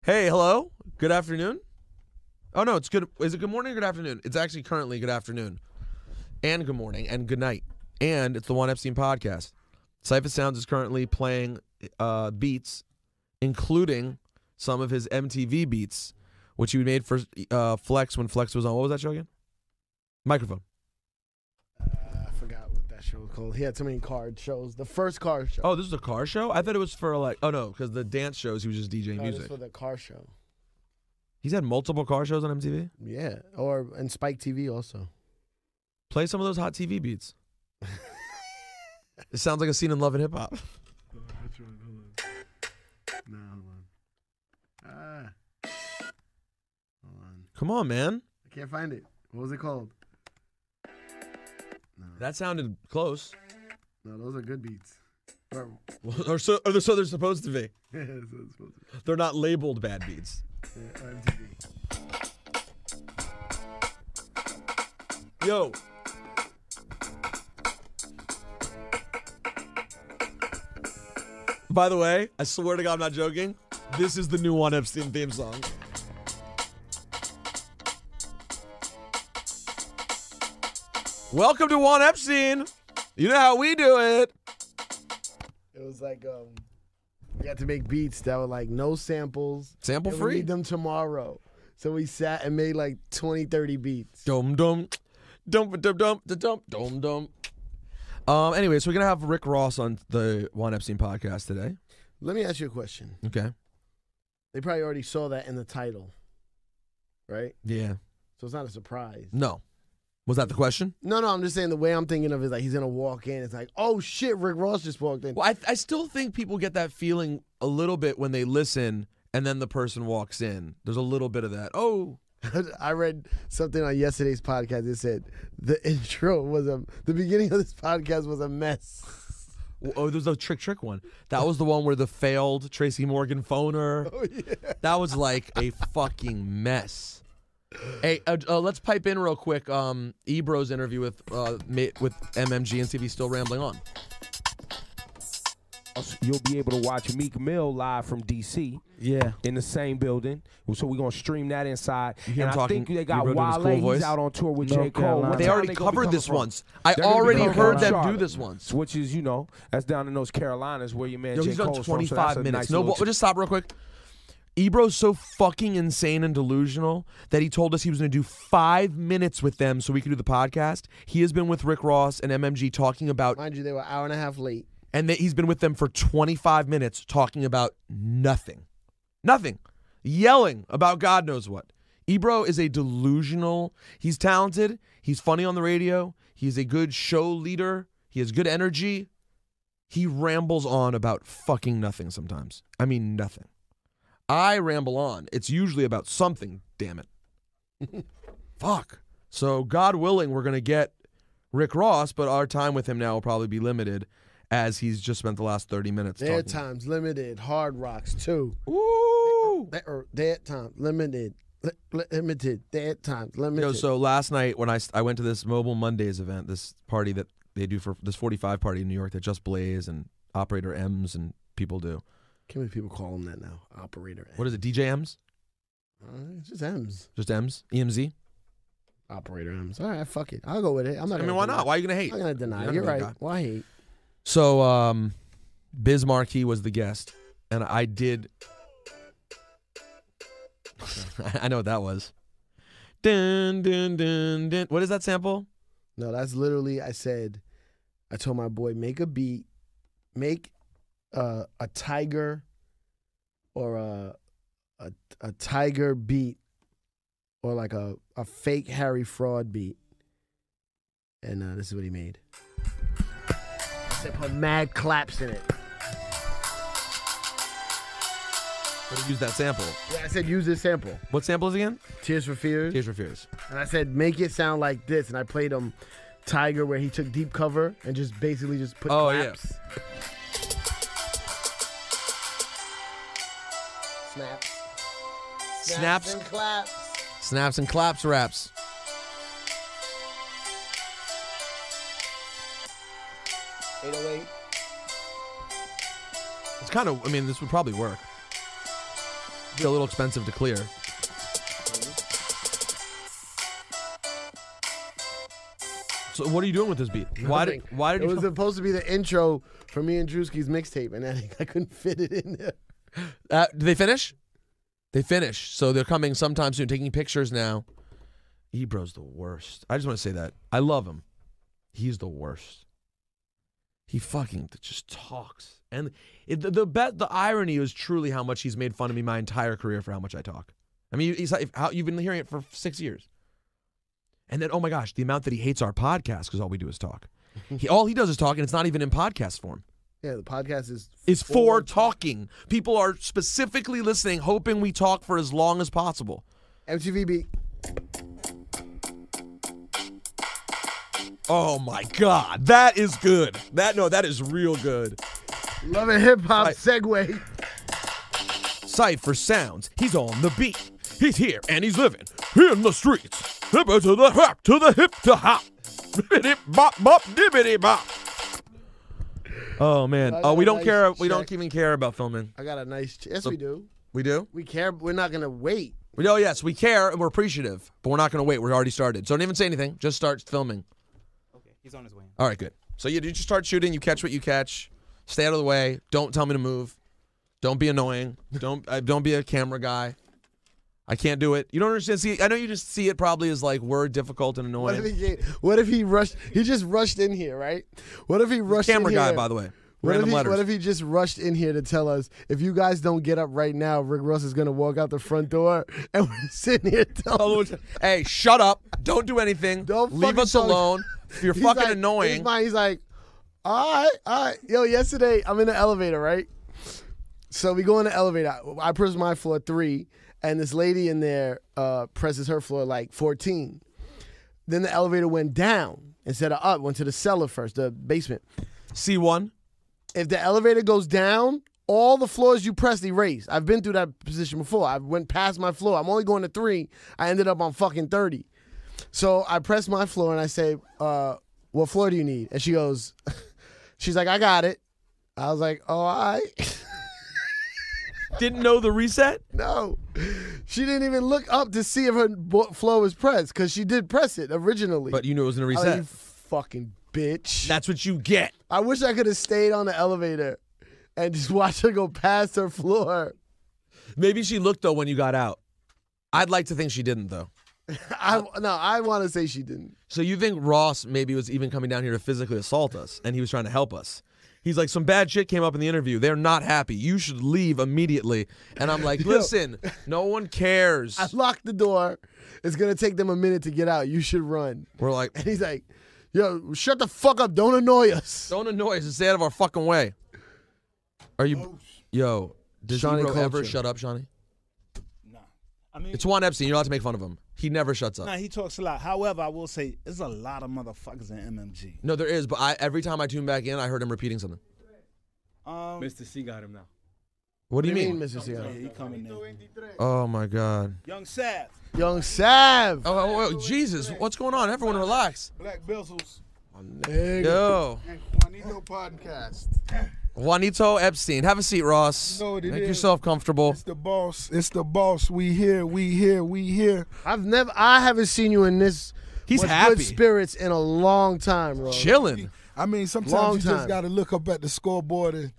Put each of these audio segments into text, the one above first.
Hey, hello. Good afternoon. Oh, no, it's good. Is it good morning or good afternoon? It's actually currently good afternoon. And good morning and good night. And it's the Juan Epstein podcast. Cypher Sounds is currently playing beats, including some of his MTV beats, which he made for Flex when Flex was on. What was that show again? Microphone. I forgot what that show was called. He had so many card shows. The first car show. Oh, this is a car show? I thought it was for oh no, because the dance shows he was just DJing music. This was for the car show. He's had multiple car shows on MTV? Yeah, and Spike TV also. Play some of those hot TV beats. It sounds like a scene in Love and Hip Hop. Which one? Hold on. No, hold on. Hold on. Come on, man. I can't find it. What was it called? No. That sounded close. No, those are good beats. Or so they're supposed to be. Yeah, that's what it's supposed to be. They're not labeled bad beats. Yeah, MTV. Yo. By the way, I swear to God I'm not joking. This is the new Juan Epstein theme song. Welcome to Juan Epstein. You know how we do it. It was like we had to make beats that were like no samples. Sample and free. We need them tomorrow. So we sat and made like 20, 30 beats. Dum dum. Dum dum dum dum dum dum. Anyway, so we're gonna have Rick Ross on the Juan Epstein podcast today. Let me ask you a question. Okay. They probably already saw that in the title, right? Yeah. So it's not a surprise. No. Was that the question? No, I'm just saying the way I'm thinking of it is like he's going to walk in. It's like, oh, shit, Rick Ross just walked in. Well, I still think people get that feeling a little bit when they listen and then the person walks in. There's a little bit of that. Oh. I read something on yesterday's podcast. It said the intro was the beginning of this podcast was a mess. Oh, there's a trick one. That was the one where the failed Tracy Morgan phoner. Oh, yeah. That was like a fucking mess. Hey, let's pipe in real quick. Ebro's interview with MMG and see if he's still rambling on. You'll be able to watch Meek Mill live from D.C. Yeah, in the same building. So we're gonna stream that inside. You and I talking, think they got Wale. Cool He's out on tour with J. Cole. But they already covered this once. I They're gonna be already coming heard from them Charlotte, do this once. which is that's down in those Carolinas where your man Yo, J. he's done Cole's 25 from, so that's a minutes. nice No, little just stop real quick. Ebro's so fucking insane and delusional that he told us he was going to do 5 minutes with them so we could do the podcast. He has been with Rick Ross and MMG talking about... Mind you, they were an hour and a half late. And he's been with them for 25 minutes talking about nothing. Nothing. Yelling about God knows what. Ebro is a delusional... He's talented. He's funny on the radio. He's a good show leader. He has good energy. He rambles on about fucking nothing sometimes. I mean, nothing. I ramble on. It's usually about something, damn it. Fuck. So, God willing, we're going to get Rick Ross, but our time with him now will probably be limited as he's just spent the last 30 minutes Their talking. time's limited. Hard Rocks, too. Ooh. Their time limited. Limited. Their time limited. Yo, so last night when I went to this Mobile Mondays event, this party that they do for this 45 party in New York that Just Blaze and Operator M's and people do. How many people call him that now? Operator M. What is it, DJ M's? It's just M's. Just M's? EMZ? Operator M's. All right, fuck it. I'll go with it. I'm not. I mean, why not? Why are you going to hate? I'm going to deny. You're You're not a right. bad guy. Why hate? So, Biz Markie was the guest, and I did. I know what that was. Dun, dun, dun, dun. What is that sample? No, that's literally. I told my boy, make a beat, make a tiger, or a tiger beat, or like a fake Harry Fraud beat, and this is what he made. I said put mad claps in it. But he used that sample. Yeah, I said use this sample. What sample is it again? Tears for Fears. Tears for Fears. And I said make it sound like this, and I played him Tiger where he took deep cover and just basically just put claps. Yeah. Snaps. Snaps. And claps. Snaps and claps raps. .808. It's kind of, I mean, this would probably work. Be a little expensive to clear. So what are you doing with this beat? Why did It you was supposed to be the intro for me and Drewski's mixtape, and I couldn't fit it in there. did they finish? They finished. So they're coming sometime soon, taking pictures now. Ebro's the worst. I just want to say that. I love him. He's the worst. He fucking just talks. And the irony is truly how much he's made fun of me my entire career for how much I talk. I mean, you've been hearing it for 6 years. And then, oh my gosh, the amount that he hates our podcast because all we do is talk. All he does is talk, and it's not even in podcast form. Yeah, the podcast is for talking. People are specifically listening, hoping we talk for as long as possible. MTV beat. Oh my God, that is good. That is real good. Love a hip hop segue. Cypher sounds. He's on the beat. He's here and he's living in the streets. Hip to the hop, to the hip to hop. Bibbidi bop bop dibbity bop. Oh man. Oh, we don't care. We don't even care about filming. I got a nice. Yes, we do. We do. We care. We're not gonna wait. Oh yes, we care and we're appreciative, but we're not gonna wait. We're already started. So don't even say anything. Just start filming. Okay, he's on his way. All right, good. So you just start shooting. You catch what you catch. Stay out of the way. Don't tell me to move. Don't be annoying. Don't be a camera guy. I can't do it. You don't understand. See, I know you just see it probably as like we're difficult and annoying. What if he rushed? He just rushed in here, right? What if he rushed camera in here? guy, by the way. What Random if he just rushed in here to tell us, if you guys don't get up right now, Rick Ross is going to walk out the front door, and we're sitting here telling him, hey, shut up. Don't do anything. Don't leave us alone. You're fucking like, annoying. He's like, all right. Yo, yesterday, I'm in the elevator, right? So we go in the elevator. I press my floor 3, and this lady in there presses her floor like 14. Then the elevator went down instead of up. Went to the cellar first, the basement. C1. If the elevator goes down, all the floors you press erase. I've been through that position before. I went past my floor. I'm only going to 3. I ended up on fucking 30. So I press my floor and I say, what floor do you need? And she goes, she's like, I got it. I was like, oh, all right. Didn't know the reset? No. She didn't even look up to see if her floor was pressed because she did press it originally. But you knew it was going to I was reset. like, you fucking bitch. That's what you get. I wish I could have stayed on the elevator and just watched her go past her floor. Maybe she looked, though, when you got out. I'd like to think she didn't, though. I want to say she didn't. So you think Ross maybe was even coming down here to physically assault us, and he was trying to help us? He's like, some bad shit came up in the interview. They're not happy. You should leave immediately. And I'm like, listen, no one cares. I locked the door. It's going to take them a minute to get out. You should run. We're like, and he's like, yo, shut the fuck up. Don't annoy us. Don't annoy us and stay out of our fucking way. Are you, yo, does Shawnee Ebro ever culture. shut up, Shawnee? Nah. I mean, It's Juan Epstein. You're allowed to make fun of him. He never shuts up. nah, he talks a lot. However, I will say, there's a lot of motherfuckers in MMG. No, there is, but every time I tune back in, I heard him repeating something. Mr. C got him now. What do you mean? Mr. Yeah, Seattle? he coming in. Oh, my God. Young Sav. Young Sav. Oh, Jesus. What's going on? Everyone relax. Black Bezos Yo. and Juanito podcast. Juanito Epstein. Have a seat, Ross. You know what it Make is. yourself comfortable. It's the boss. It's the boss. We here. We here. We here. I haven't seen you in this He's much happy. good spirits in a long time, bro. Chilling. I mean, sometimes Long you time. just got to look up at the scoreboard and,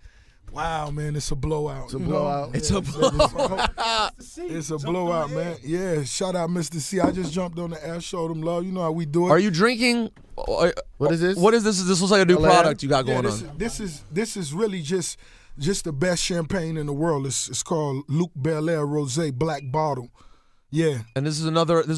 wow, man, it's a blowout. It's a blowout. It's a blowout. It's a blowout, man. Yeah, shout out Mr. C. I just jumped on the air, showed him love. You know how we do it. Are you drinking? What is this? What is this? This looks like a new Bel Air? product you got Yeah, going on. this is really just the best champagne in the world. It's called Luke Belair Rosé Black Bottle. Yeah. And this is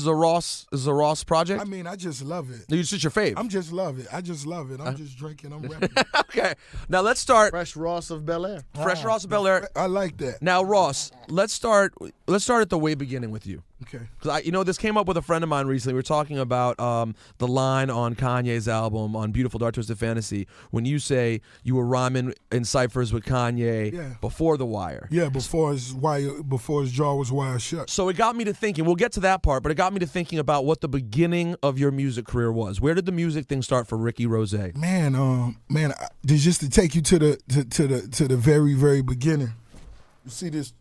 a Ross project? I mean, I just love it. It's just your fave. I'm just love it. I just love it. I'm just drinking. I'm rapping. Okay. Now let's start Fresh Ross of Bel Air. Fresh Ross of Bel Air. I like that. Now, Ross, let's start at the way beginning with you. Okay. Because this came up with a friend of mine recently. We were talking about the line on Kanye's album on Beautiful Dark Twisted Fantasy when you say you were rhyming in ciphers with Kanye before The Wire. Yeah, before his jaw was wired shut. So it got me to thinking. We'll get to that part, but it got me to thinking about what the beginning of your music career was. Where did the music thing start for Ricky Rose? Man, just to take you to the very, very beginning. You see this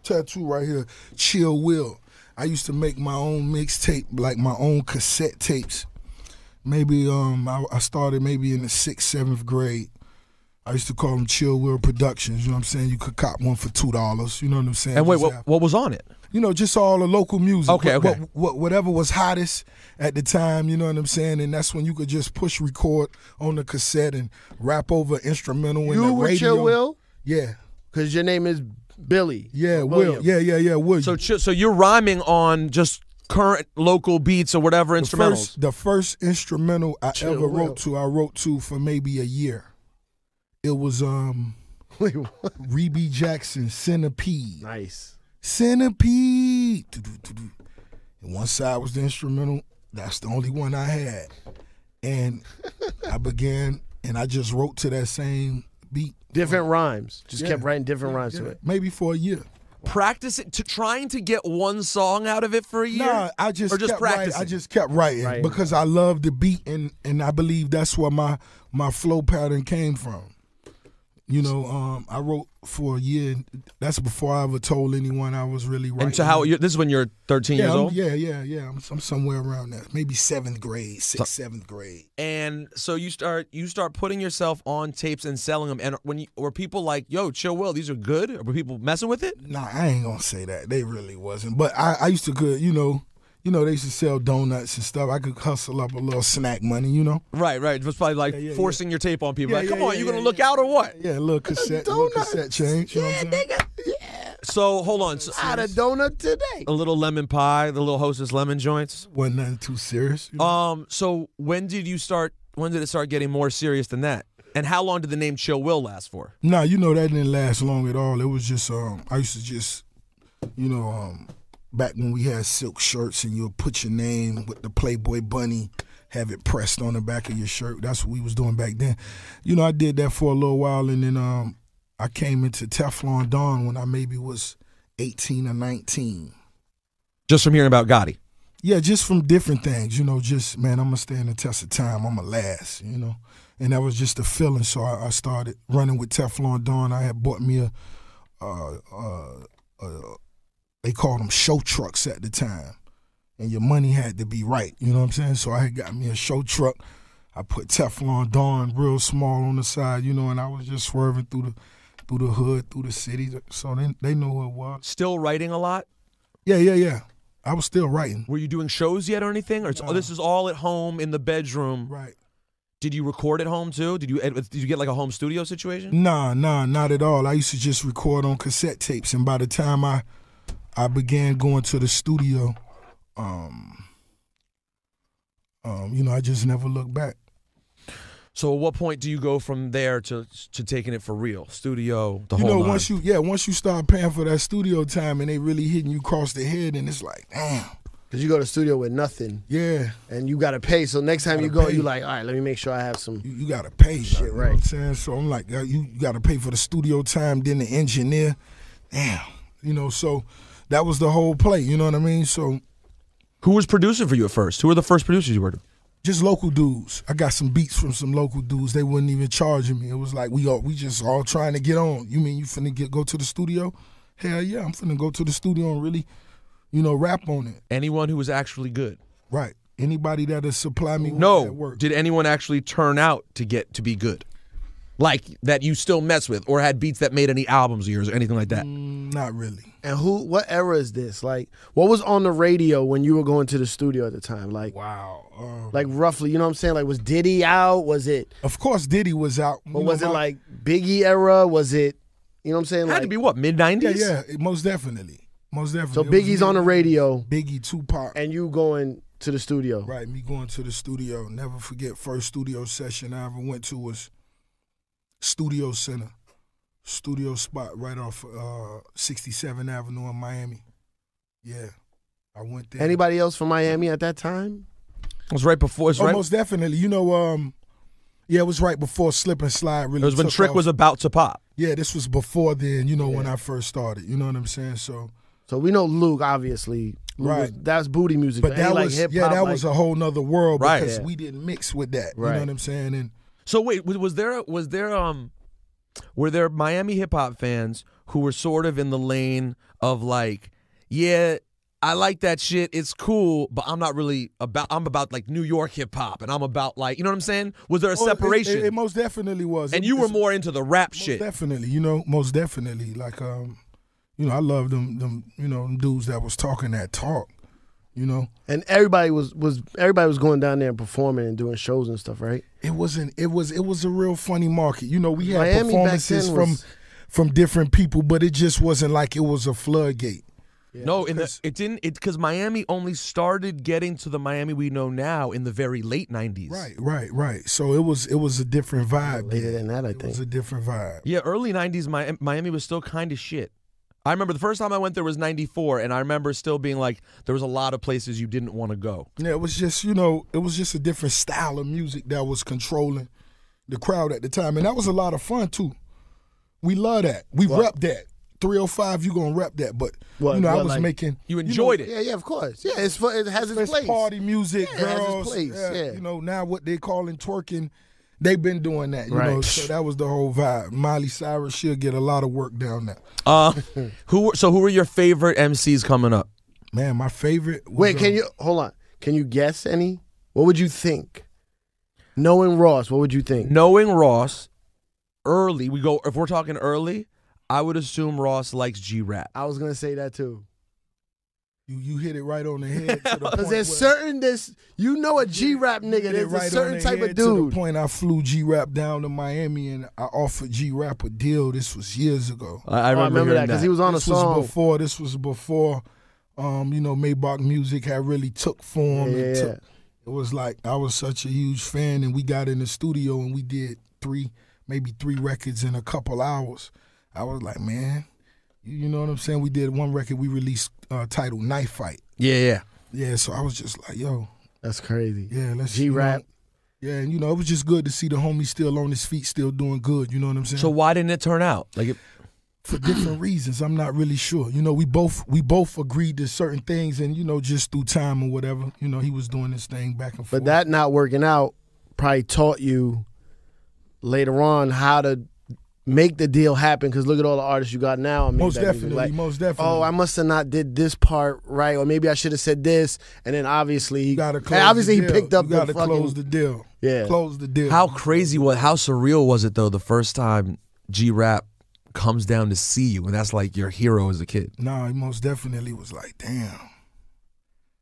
tattoo right here, Chill Will. I used to make my own mixtape, like my own cassette tapes. Maybe I started maybe in the 6th, 7th grade. I used to call them Chill Will Productions. You know what I'm saying? You could cop one for $2. You know what I'm saying? And wait, what was on it? You know, just all the local music. Okay. Whatever was hottest at the time, you know what I'm saying? And that's when you could just push record on the cassette and rap over instrumental in the radio. You were Chill Will? Yeah. Because your name is Billy. Yeah, Will. Yeah, William. So you're rhyming on just current local beats or whatever instrumentals. The first instrumental I Chill ever Will. wrote to for maybe a year. It was Wait, what? Reby Jackson, Centipede. Nice. Centipede. And one side was the instrumental. That's the only one I had. And I began, and I just wrote to that same beat. Different rhymes. Just Yeah. kept writing different rhymes to it. Maybe for a year. Practicing trying to get one song out of it for a year? Nah, I just or just kept writing. practicing? I just kept writing Right. because I love the beat, and I believe that's where my flow pattern came from. You know, I wrote for a year. That's before I ever told anyone I was really writing. And so this is when you're 13 years old? Yeah. I'm somewhere around that. Maybe 7th grade, 6th, 7th grade. And so you start putting yourself on tapes and selling them. And were people like, yo, Chill Will, these are good? Or were people messing with it? Nah, I ain't gonna say that. They really wasn't. But I used to good, you know, they used to sell donuts and stuff. I could hustle up a little snack money, you know. Right. It was probably like Yeah. forcing your tape on people. Yeah, like, come yeah, on, yeah, you gonna yeah, look yeah. out or what? Yeah, a little cassette change. You know what I'm saying? So hold on. So, I had a donut today. a little lemon pie, the little Hostess lemon joints. Wasn't nothing too serious. You know? So when did it start getting more serious than that? And how long did the name Chill Will last for? Nah, you know that didn't last long at all. It was just I used to just, you know, back when we had silk shirts and you'll put your name with the Playboy bunny, have it pressed on the back of your shirt. That's what we was doing back then. You know, I did that for a little while, and then I came into Teflon Don when I maybe was 18 or 19. Just from hearing about Gotti. Yeah, just from different things, you know, just, man, I'm going to stand the test of time. I'm going to last, you know. And that was just a feeling, so I started running with Teflon Don. I had bought me they called them show trucks at the time. And your money had to be right, you know what I'm saying? So I had got me a show truck. I put Teflon Don real small on the side, you know, and I was just swerving through the hood, through the city. So they know who it was. Still writing a lot? Yeah. I was still writing. Were you doing shows yet or anything? Or this is all at home in the bedroom? Right. Did you record at home too? Did you get like a home studio situation? Nah, not at all. I used to just record on cassette tapes, and by the time I began going to the studio, you know, I just never looked back. So at what point do you go from there to taking it for real? Studio, the You whole know, nine. once you start paying for that studio time and they really hitting you across the head, and it's like, damn. Because you go to the studio with nothing. Yeah. And you got to pay. So next time you Gotta go, pay. you're like, all right, let me make sure I have some. You got to pay. Shit, you know right. what I'm saying? So I'm like, you got to pay for the studio time, then the engineer. Damn. You know, so that was the whole play. You know what I mean? So Who was producing for you at first? Who were the first producers you worked with? just local dudes. I got some beats from some local dudes. They wasn't even charging me. It was like we just all trying to get on. You mean you finna go to the studio? Hell yeah, I'm finna go to the studio and really, you know, rap on it. Anyone who was actually good? Right. Anybody that'll supply me with that work. Did anyone actually turn out to be good? Like that you still mess with or had beats that made any albums of yours or anything like that? Not really. And what era is this? Like, what was on the radio when you were going to the studio at the time? Like, Wow. like roughly, you know what I'm saying? Like, was Diddy out? Was it, Of course, Diddy was out. or was it like Biggie era? Was it, you know what I'm saying? Had Like, to be what, mid-90s? Yeah, most definitely. Most definitely. so It was Biggie's on the radio, Biggie, Tupac. and you going to the studio. Right, me going to the studio. Never forget, first studio session I ever went to was Studio Center. Studio spot right off 67th Avenue in Miami. Yeah, I went there. Anybody else from Miami at that time? It was right before. Oh, most definitely. You know, yeah, it was right before Slip and Slide really It was when took Trick off. was about to pop. Yeah, this was before then, you know, when I first started. You know what I'm saying? So So we know Luke, obviously. Luke Right. that's booty music. But that ain't like was hip-hop, that like, was a whole nother world Right. because Yeah. we didn't mix with that. You Right. know what I'm saying? And So wait, were there Miami hip hop fans who were sort of in the lane of like, yeah, I like that shit. It's cool, but I'm not really about. I'm about like New York hip hop, and I'm about like, you know what I'm saying? Was there a separation? It most definitely was. And you were more into the rap most shit. Definitely, most definitely. Like, I love them, them dudes that was talking that talk. And everybody was going down there and performing and doing shows and stuff, right? It was a real funny market. We had Miami performances back then was... from different people, but it just wasn't like it was a floodgate. Yeah. No, it didn't. Because Miami only started getting to the Miami we know now in the very late '90s. Right. So it was a different vibe. Later than that, I think. It was a different vibe. Yeah, early '90s, Miami was still kind of shit. I remember the first time I went there was '94, and I remember still being like, there was a lot of places you didn't want to go. Yeah, it was just, it was just a different style of music that was controlling the crowd at the time, and that was a lot of fun too. We love that. We rep that. 305, you gonna rep that, but I was like, making. You enjoyed it. Yeah, of course. Yeah, it has its place. Party music, girls. It has its place. Yeah. Now what they calling twerking, they've been doing that. You right. know, so that was the whole vibe. Miley Cyrus, she'll get a lot of work down there. Who were your favorite MCs coming up? Man, my favorite. Wait, hold on? Can you guess any? What would you think? Knowing Ross, what would you think? Knowing Ross, early. If we're talking early, I would assume Ross likes G-Rap. I was gonna say that too. You hit it right on the head. Because there's a G-Rap nigga. There's a certain type of dude. To the point I flew G-Rap down to Miami and I offered G-Rap a deal. This was years ago. I remember that because he was on a song. This was before, Maybach music had really took form. Yeah. It was like I was such a huge fan, and we got in the studio and we did maybe three records in a couple hours. I was like, man, you know what I'm saying? We did one record we released titled Knife Fight. Yeah. Yeah, so I was just like, yo. That's crazy. Yeah, let's G-Rap. Yeah, and it was just good to see the homie still on his feet, still doing good, you know what I'm saying? So why didn't it turn out? For different reasons, I'm not really sure. We both agreed to certain things, and just through time or whatever, he was doing his thing back and forth. But that not working out probably taught you later on how to make the deal happen, because look at all the artists you got now. Most definitely. Oh, I must have not did this part right, or maybe I should have said this, and then obviously he picked up you gotta close the deal. Yeah, close the deal. How surreal was it though the first time G-Rap comes down to see you, and that's like your hero as a kid? Nah, he most definitely was like, damn.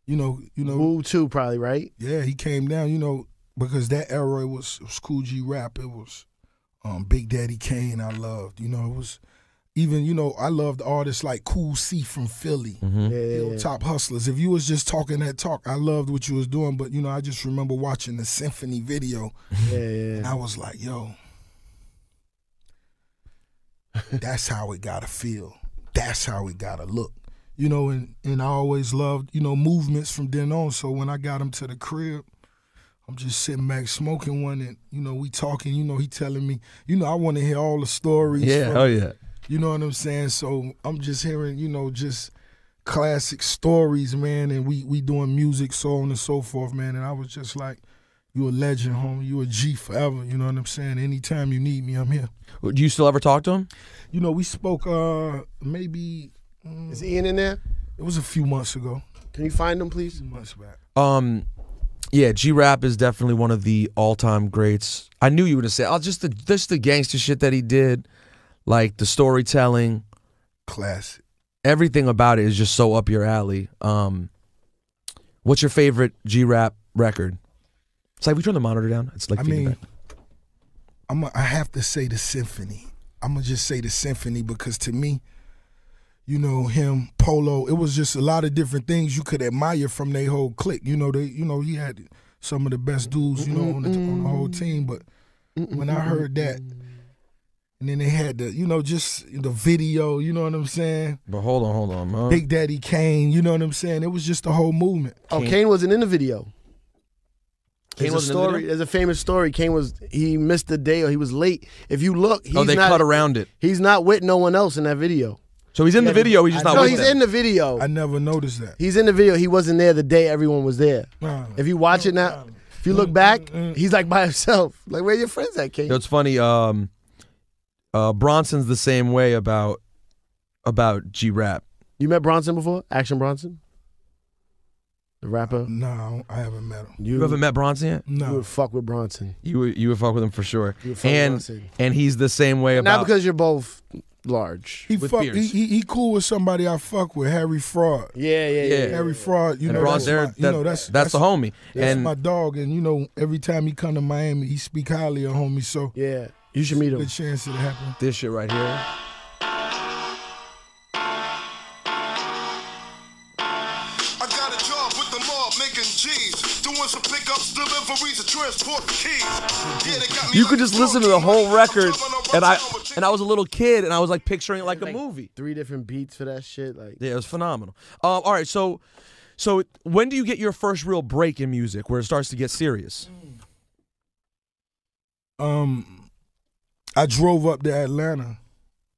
Woo too, probably, right? Yeah, he came down. Because that era it was Cool G-Rap. It was. Big Daddy Kane, I loved. It was even, I loved artists like Cool C from Philly. Mm-hmm. Top Hustlers. If you was just talking that talk, I loved what you was doing. But, I just remember watching the Symphony video. And I was like, yo, that's how it gotta feel. That's how it gotta look. And I always loved, movements from then on. So when I got him to the crib, I'm just sitting back smoking one, and we talking. He telling me, I want to hear all the stories. Yeah, oh yeah. You know what I'm saying? So I'm just hearing, just classic stories, man. And we doing music, so on and so forth, man. And I was just like, you a legend, homie. You a G forever. You know what I'm saying? Anytime you need me, I'm here. Do you still ever talk to him? We spoke maybe. Is Ian in there? It was a few months ago. Can you find him, please? A few months back. Yeah, G-Rap is definitely one of the all-time greats. I knew you were going to say, just the gangster shit that he did, like the storytelling. Classic. Everything about it is just so up your alley. What's your favorite G-Rap record? It's like, we turn the monitor down. It's like feedback. I have to say the Symphony. I'm going to just say the Symphony because to me, him, Polo, it was just a lot of different things you could admire from their whole clique. He had some of the best dudes, on the whole team. But when I heard that, and then they had the, just the video, you know what I'm saying? But hold on, man. Big Daddy Kane, you know what I'm saying? It was just the whole movement. Oh, Kane wasn't in the video. There's a famous story. He missed the day or he was late. If you look, they cut around it. He's not with no one else in that video. So he's in the video, he's just not with them. No, he's in the video. I never noticed that. He's in the video. He wasn't there the day everyone was there. If you watch it now, if you look back, he's like by himself. Like, where your friends at, Kane? It's funny, Bronson's the same way about about G-Rap. You met Bronson before? Action Bronson? The rapper? No, I haven't met him. You haven't met Bronson yet? You No. would fuck with Bronson. You would fuck with him for sure. You would fuck with Bronson. And he's the same way about. Not because you're both large. He With fuck. beards. He cool with somebody I fuck with, Harry Fraud. Yeah. Harry Fraud. You And know, Bron- that's they're- my, you know that's the homie. That's And my dog, and you know, every time he come to Miami, he speak highly of homie. So Yeah. You should meet him. good chance it'll happen. this shit right here. I got a job with the mob making G's, doing some pickups, deliveries, and transport keys. Yeah, they got me You like could a just listen to the dog. whole record, I'm and I driving a and I was a little kid, and I was like picturing it like a Like, movie. 3 different beats for that shit. Like, Yeah, it was phenomenal. All right, so when do you get your first real break in music where it starts to get serious? I drove up to Atlanta.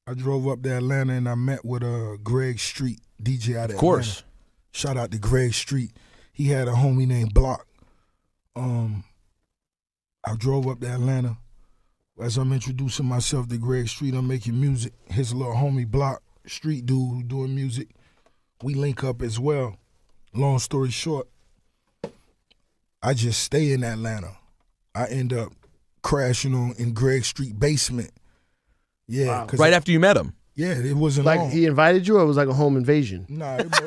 And I met with Greg Street, DJ out of Of course. Atlanta. Shout out to Greg Street. He had a homie named Block. I drove up to Atlanta. As I'm introducing myself to Greg Street, I'm making music. His little homie Block, street dude who doing music. We link up as well. Long story short, I just stay in Atlanta. I end up crashing on in Greg Street basement. Yeah, Wow. 'cause Right after you met him. yeah, it wasn't like long. he invited you, or it was like a home invasion? Nah, it was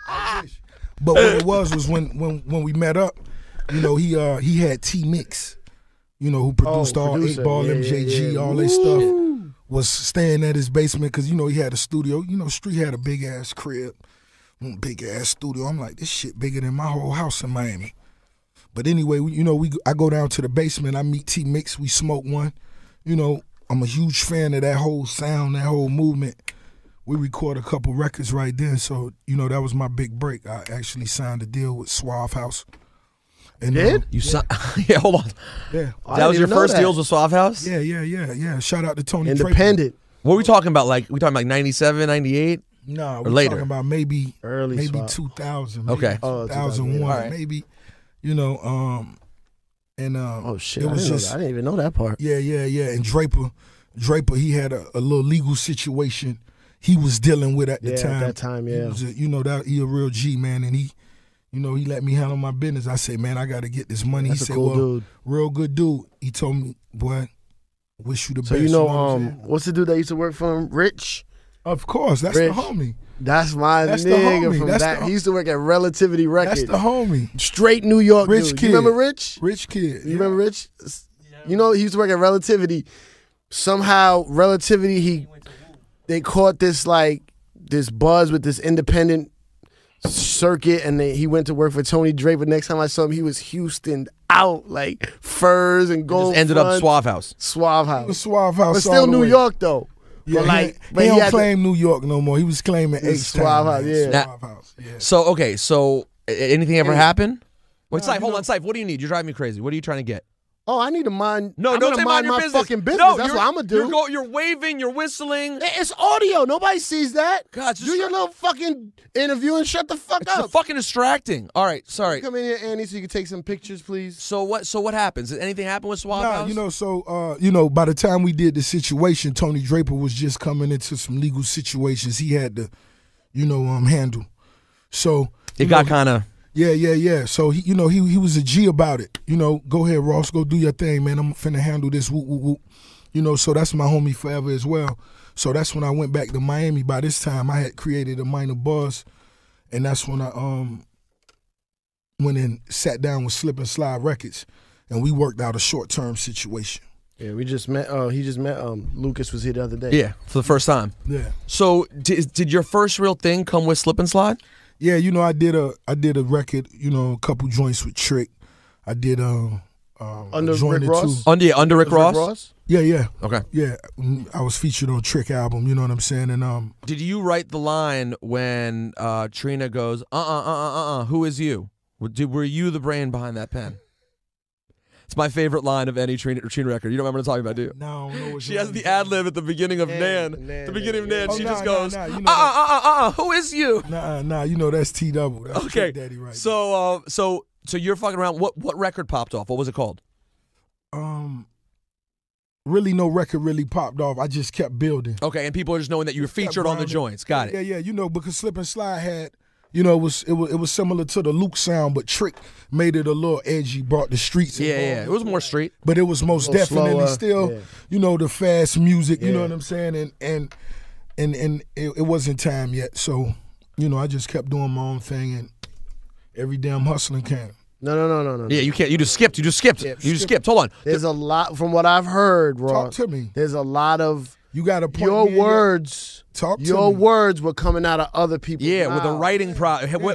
I wish. But what it was when we met up, you know, he had T Mix, you know, who produced all producer. 8 Ball, Yeah, MJG, yeah. all that stuff, was staying at his basement because, you know, he had a studio. You know, Street had a big ass crib, big ass studio. I'm like, this shit bigger than my whole house in Miami. But anyway, I go down to the basement, I meet T Mix, we smoke one. You know, I'm a huge fan of that whole sound, that whole movement. We record a couple records right then, so you know that was my big break. I actually signed a deal with Suave House. And, Did? You yeah, hold on. Yeah, That was your first deals with Suave House? yeah. Shout out to Tony Draper. Independent. What are we talking about? Like, we talking like 97, 98? No, Or we're later? talking about maybe Early Suave. 2000. Okay. Maybe Oh, 2001. 2000, all right. Maybe, you know, Oh shit! it I was didn't know just that. I didn't even know that part. Yeah. And Draper, he had a little legal situation he was dealing with at the Yeah, at time. that time, He yeah. was he a real G, man, and he let me handle my business. I said, man, I got to get this money. That's he a said, cool well, dude. real good dude. He told me, boy, wish you the So best. you know, what I'm saying? what's the dude that used to work for him? Rich. Of course, that's Rich. the homie. That's my That's the nigga homie. from That's back. the- He used to work at Relativity Records. That's the homie. Straight New York Rich dude. kid. You remember Rich? Rich kid. You remember Rich? You know, he used to work at Relativity. Somehow, Relativity, they caught this buzz with this independent circuit, and he went to work for Tony Draper. Next time I saw him, he was Houston out, like furs and gold. Just ended up fronts. Suave House. Suave The House. Suave House. But still all the New way. York, though. Yeah, but like, he don't had to- claim New York no more. He was claiming It's H-Town. Suave House, man. yeah. Suave House, yeah. So, okay, anything ever happen? Wait, No, Syfe, you hold know- on, Syfe, what do you need? You're driving me crazy. What are you trying to get? Oh, I need to mind. No, I'm don't gonna say mind your my business. fucking business. No, That's what I'm gonna do. You're waving, you're whistling. It's audio. Nobody sees that. God, it's do your little fucking interview and shut the fuck It's up. fucking distracting. All right, sorry. Come in here, Annie, so you can take some pictures, please. So what happens? Did anything happen with Suave Nah, House? you know, so by the time we did the situation, Tony Draper was just coming into some legal situations he had to, handle. So it got kind of. Yeah. So he was a G about it. Go ahead, Ross, go do your thing, man. I'm finna handle this. Whoop, whoop, whoop. So that's my homie forever as well. So that's when I went back to Miami. By this time, I had created a minor buzz, and that's when I went and sat down with Slip and Slide Records, and we worked out a short-term situation. Yeah, we just met. He just met. Lucas was here the other day. Yeah, for the first time. Yeah. So did your first real thing come with Slip and Slide? Yeah, I did a record, a couple joints with Trick. I did Under a joint Rick or two. Ross? Under Rick Was it Ross? Yeah. Okay. Yeah, I was featured on Trick album, you know what I'm saying? And Did you write the line when Trina goes, who is you? Were you the brain behind that pen? It's my favorite line of any Trina record. You don't remember what I'm talking about, do you? no, I don't know what She has the ad lib at the beginning of Nan. Nan, The beginning of Nan. yeah. She Oh, just nah, goes, nah, you know who is you? Nah, that's T-Double. That's Okay. Trick Daddy right So you're fucking around. What record popped off? What was it called? there. really no record really popped off. I just kept building. Okay, and people are just knowing that you were featured on the joints. Got it. Yeah, you know, because Slip and Slide had, you know, it was similar to the Luke sound, but Trick made it a little edgy, brought the streets involved. Yeah, it was more street. But it was most definitely slower, still, yeah. you know, the fast music, you Yeah. know what I'm saying? And it wasn't time yet. So, you know, I just kept doing my own thing, and every damn hustling came. No. Yeah, you can't. You just skipped. Hold on. There's a lot from what I've heard, Raw. Talk to me. There's a lot of You got to point your me in words. Talk to Your me. words were coming out of other people's Yeah, with the mouths. writing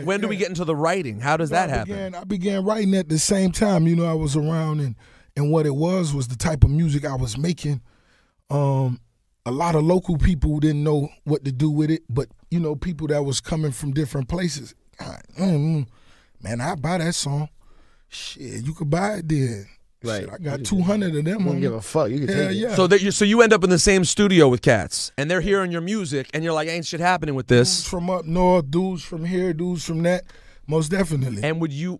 when do we get into the writing? How does that happen? I began writing at the same time. You know, I was around, and what it was the type of music I was making. A lot of local people didn't know what to do with it, but you know, people that was coming from different places. Man, I buy that song. Shit, you could buy it then. Right. Shit, I got 200 of them. Don't give a fuck. You can take it. Yeah. So you end up in the same studio with cats, and they're hearing your music, and you're like, ain't shit happening with Dudes this. from up north, dudes from here, dudes from that. Most definitely. And would you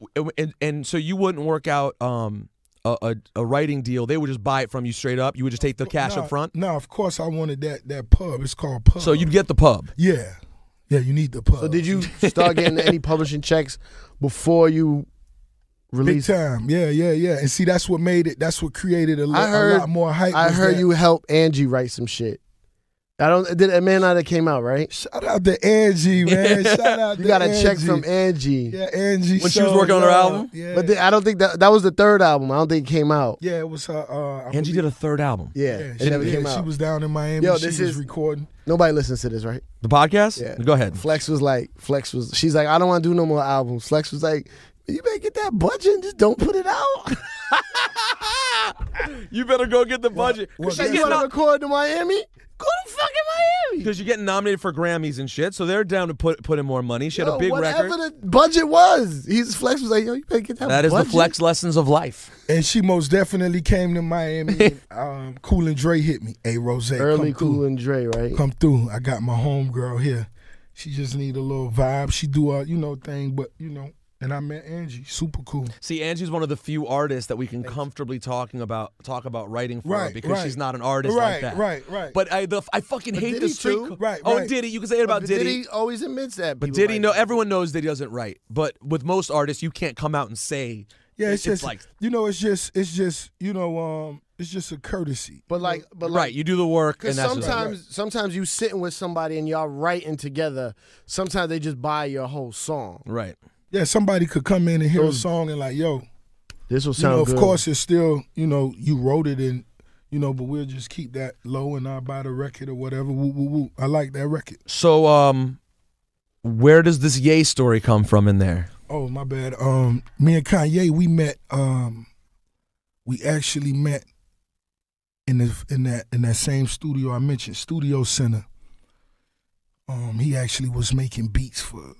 and so you wouldn't work out a writing deal? They would just buy it from you straight up. You would just take the cash up front. No, of course I wanted that pub. It's called Pub. So you'd get the pub. Yeah, you need the pub. So did you start getting any publishing checks before you Big released? time, yeah. And see, that's what made it. That's what created a lot more hype. I was heard that. you helped Angie write some shit. Did a man that came out, right? Shout out to Angie, man. Shout out. You to got a Angie. check from Angie. Yeah, Angie. When she was working on her love. album? Yeah, But I don't think that was the third album. I don't think it came out. yeah, it was her. Angie did a third album. Yeah, Yeah, it never came She out. was down in Miami. Yo, she this was is- recording. Nobody listens to this, right? The podcast? Yeah. Go ahead. Flex was, she's like, I don't want to do no more albums. Flex was like, you better get that budget and just don't put it out. You better go get the budget. Well, She's like, you want to record in Miami? Go to fucking Miami. Because you're getting nominated for Grammys and shit, so they're down to put in more money. She had a big whatever record. the budget was. Flex was like, yo, you better get that That is budget. the Flex lessons of life. And she most definitely came to Miami. Cool and Dre hit me. Hey, Rose, Early come through. Cool and Dre, right? Come through. I got my homegirl here. She just need a little vibe. She do a thing, but and I met Angie. Super cool. See, Angie's one of the few artists that we can comfortably talk about writing for her because she's not an artist like that. Right. But I fucking hate Diddy the street. too. Right, Oh, right. Diddy. You can say it about But Diddy. Diddy always admits that. But people Diddy, like no, that. everyone knows that he doesn't write. But with most artists, you can't come out and say. Yeah, it's just like it's just a courtesy. But right. You do the work, and Because that's just sometimes you sitting with somebody and y'all writing together. Sometimes they just buy your whole song. right. Yeah, somebody could come in and hear a song and like, yo, This will sound of good. course it's still, you wrote it and, but we'll just keep that low and I'll buy the record or whatever. Woo, woo, woo. I like that record. So, where does this Ye story come from in there? Oh, my bad. Me and Kanye, we met. We actually met in that same studio I mentioned, Studio Center. He actually was making beats for.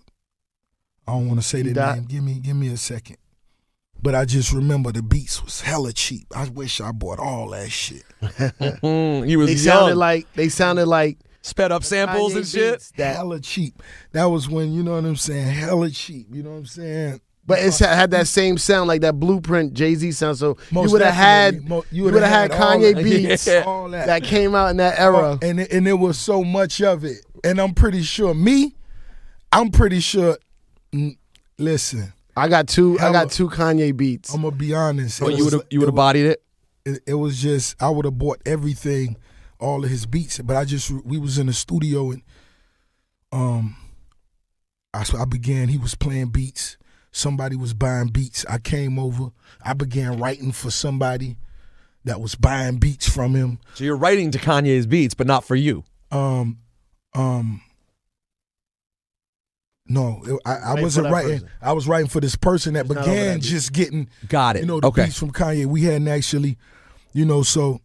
I don't want to say the name. Give me a second. But I just remember the beats was hella cheap. I wish I bought all that shit. He was They sounded like sped up samples Kanye and shit. beats that. Hella cheap. That was when, you know what I'm saying, hella cheap. You know what I'm saying? But it had that same sound, like that Blueprint Jay-Z sound. So Most you would have had definitely. you would have had all Kanye that. beats All that. that came out in that era. And there was so much of it. And I'm pretty sure listen, I got two Kanye beats. I'm gonna be honest. Oh, you would have bodied it. It was just I would have bought everything, all of his beats. But we was in the studio and I began. He was playing beats. Somebody was buying beats. I came over. I began writing for somebody that was buying beats from him. So you're writing to Kanye's beats, but not for you. No, I Writing wasn't for that writing. person. I was writing for this person that It's not over began that beat. just getting, Got it. the Okay. beats from Kanye. We hadn't actually, so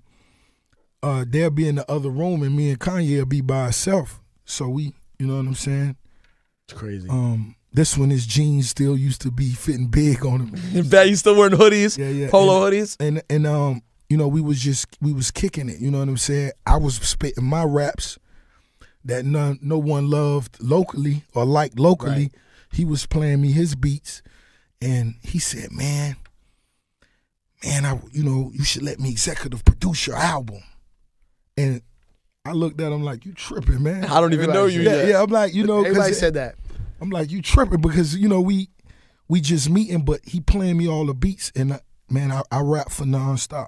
they'll be in the other room and me and Kanye will be by ourselves. So we, you know what I'm saying? It's crazy. This one, his jeans still used to be fitting big on him. In fact, you still wearing hoodies, Yeah. polo hoodies. And we was kicking it. You know what I'm saying? I was spitting my raps that no one loved locally or liked locally. Right. He was playing me his beats, and he said, "Man, man, you should let me executive produce your album. And I looked at him like, you tripping, man. I don't even know you yet. Yeah, I'm like, Everybody said that. I'm like, you tripping because, we just meeting, but he playing me all the beats. And, I rap for nonstop.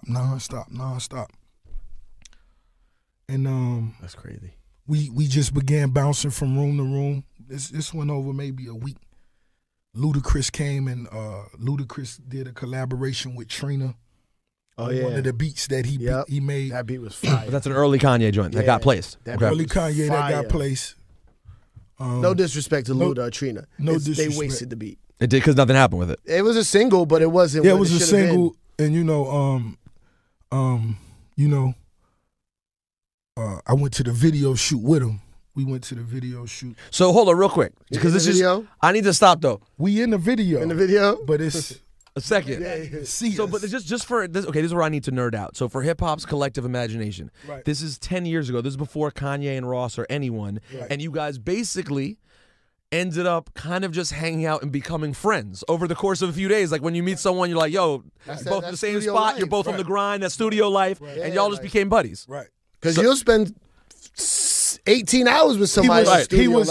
And That's crazy. we just began bouncing from room to room. This went over maybe a week. Ludacris came and Ludacris did a collaboration with Trina. Oh, yeah. One of the beats that he made. That beat was fire. But that's an early Kanye joint that got placed. Early Kanye that got placed. No disrespect to Luda or Trina. No They wasted the beat. It did because nothing happened with it. It was a single, but it wasn't. Yeah, it what was a should've single, been. and I went to the video shoot with him. We went to the video shoot. So hold on real quick. Because this is, I need to stop though. We in the video. In the video? But it's a second. But just for this, okay, this is where I need to nerd out. So for hip hop's collective imagination, right. This is 10 years ago. This is before Kanye and Ross or anyone, right. And you guys basically ended up kind of just hanging out and becoming friends over the course of a few days. Like when you meet someone, you're like, yo, both in the same spot. Life. You're both on the grind. That studio life, right. and y'all just became buddies. Right. Because you'll spend 18 hours with somebody in the studio.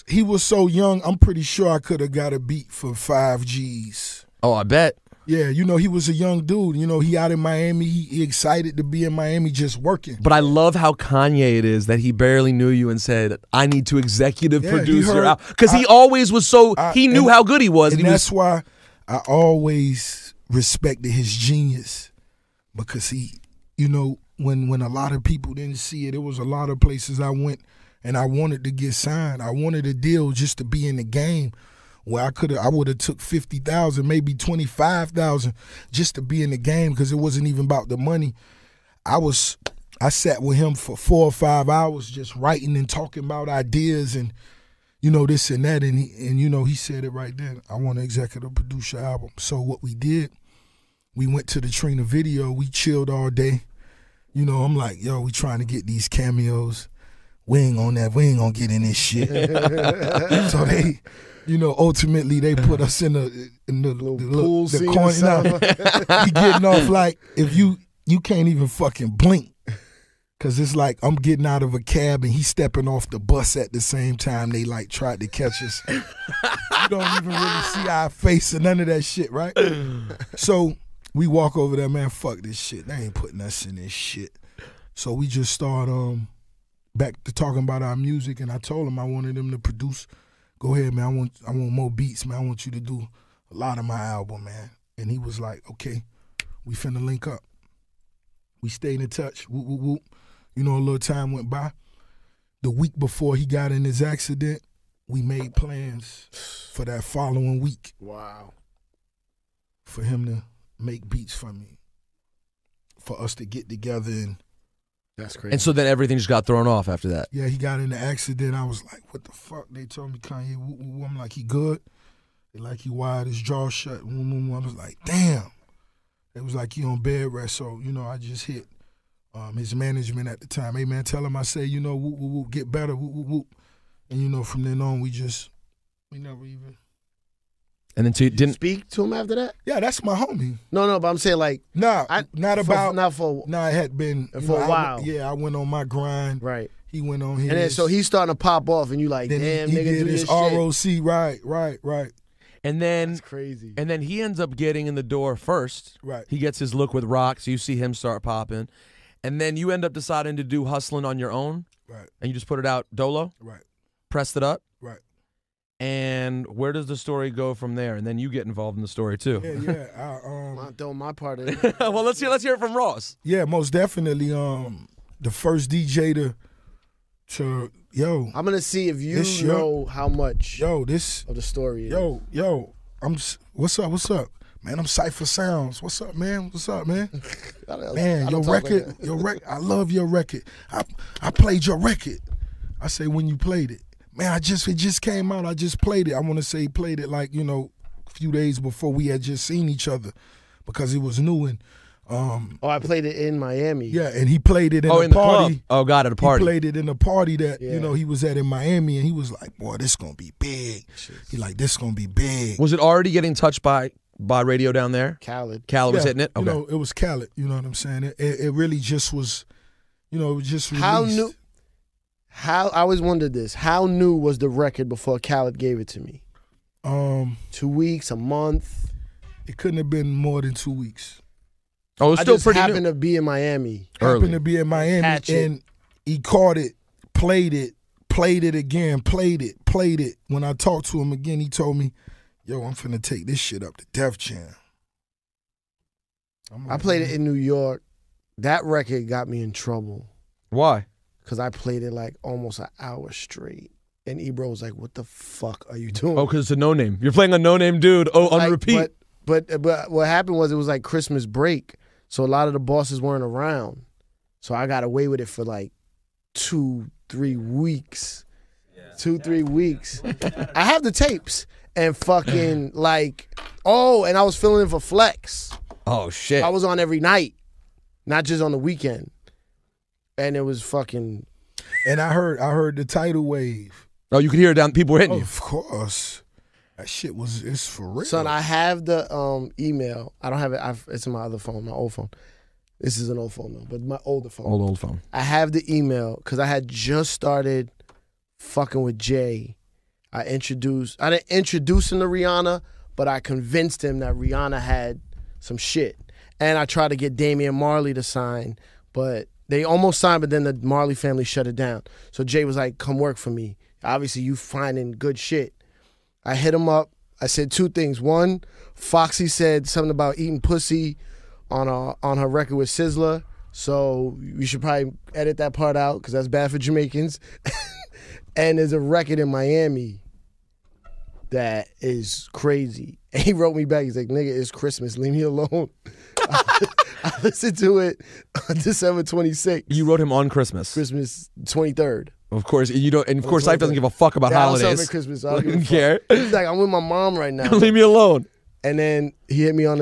He was so young. I'm pretty sure I could have got a beat for 5 G's. Oh, I bet. Yeah, he was a young dude. He out in Miami. He excited to be in Miami just working. But I love how Kanye it is that he barely knew you and said, I need to executive produce your album. Because he always was he knew how good he was. And that's why I always respected his genius. Because he, when a lot of people didn't see it, there was a lot of places I went and I wanted to get signed. I wanted a deal just to be in the game. Where I would have took 50,000, maybe 25,000, just to be in the game because it wasn't even about the money. I sat with him for 4 or 5 hours just writing and talking about ideas and this and that, and he said it right then. I want to executive produce your album. So what we did, we went to the Trina video. We chilled all day. I'm like, yo, we trying to get these cameos. We ain't on that. We ain't gonna get in this shit. So they. Ultimately they put us in the pool scene corner. He getting off like if you can't even fucking blink, cause it's like I'm getting out of a cab and he's stepping off the bus at the same time. They like tried to catch us. You don't even really see our face or none of that shit, right? So we walk over there, man. Fuck this shit. They ain't putting us in this shit. So we just start back to talking about our music, and I told him I wanted him to produce. Go ahead, man. I want more beats, man. I want you to do a lot of my album, man. And he was like, okay, we finna link up. We stayed in touch. Whoop, whoop, whoop. A little time went by. The week before he got in his accident, we made plans for that following week. Wow. For him to make beats for me. For us to get together and that's crazy. And so then everything just got thrown off after that. Yeah, he got in the accident. I was like, what the fuck? They told me Kanye, I'm like, he good? They like he wired his jaw shut. I was like, damn. It was like he on bed rest. So, I just hit his management at the time. Hey, man, tell him I say, whoop, whoop, whoop, get better, whoop, whoop, whoop. And, from then on, we never even. And then you didn't speak to him after that? Yeah, that's my homie. No, but I'm saying like it had been for a while. I went on my grind. Right. He went on his. And then so he's starting to pop off, and you like, then damn, he nigga, did do his this shit. ROC. Right. And then that's crazy. And then he ends up getting in the door first. Right. He gets his look with Rocks. You see him start popping, and then you end up deciding to do Hustling on your own. Right. And you just put it out dolo. Right. Pressed it up. Right. And where does the story go from there? And then you get involved in the story too. Yeah. I'm throwing my part in. Well, let's hear it from Ross. Yeah, most definitely. The first DJ to I'm gonna see if you know how much of the story is. What's up? Man, I'm Cypher Sounds. What's up, man? Man, your record, I love your record. I played your record. I say when you played it. Man, it just came out. I just played it. I want to say he played it like, a few days before we had just seen each other because it was new. And I played it in Miami. Yeah, and he played it in the party. Club. Oh, God, at a party. He played it in a party that, he was at in Miami, and he was like, boy, this going to be big. He like, this going to be big. Was it already getting touched by by radio down there? Khaled. Khaled was Yeah, hitting it? Okay. You know, it was Khaled. You know what I'm saying? It really just was, you know, it was just released. How I always wondered this. How new was the record before Khaled gave it to me? 2 weeks, a month? It couldn't have been more than 2 weeks. Oh, it's I still just pretty happened new. to be in Miami. Happened to be in Miami, Catch it. and he caught it, played it again, played it. When I talked to him again, he told me, yo, I'm finna take this shit up to Def Jam. I played it in New York. That record got me in trouble Why? because I played it like almost an hour straight. And Ebro was like, what the fuck are you doing? Oh, because it's a no-name. You're playing a no-name dude on Like, repeat. But what happened was it was like Christmas break. So a lot of the bosses weren't around. So I got away with it for like 2-3 weeks. 2-3 weeks. I have the tapes and fucking like, and I was filling in for Flex. Oh, shit. I was on every night, not just on the weekend. And it was fucking. And I heard the tidal wave. Oh, you could hear it down. People were hitting you. Of course. That shit it's for real. Son, I have the email. I don't have it. It's in my other phone, my old phone. This is an old phone though, but my older phone. Old phone. I have the email because I had just started fucking with Jay. I didn't introduce him to Rihanna, but I convinced him that Rihanna had some shit. And I tried to get Damian Marley to sign, but they almost signed, but then the Marley family shut it down. So Jay was like, come work for me. Obviously, you finding good shit. I hit him up. I said 2 things. One, Foxy said something about eating pussy on her record with Sizzler. So we should probably edit that part out because that's bad for Jamaicans. And there's a record in Miami that is crazy. And he wrote me back. He's like, nigga, it's Christmas. Leave me alone. I listened to it on December 26th. You wrote him on Christmas. Christmas 23rd. Of course, you don't. And of course, life doesn't give a fuck about Yeah, I don't holidays. celebrate Christmas. So I don't give a Don't fuck. care. He's like, I'm with my mom right now. Leave me alone. And then he hit me on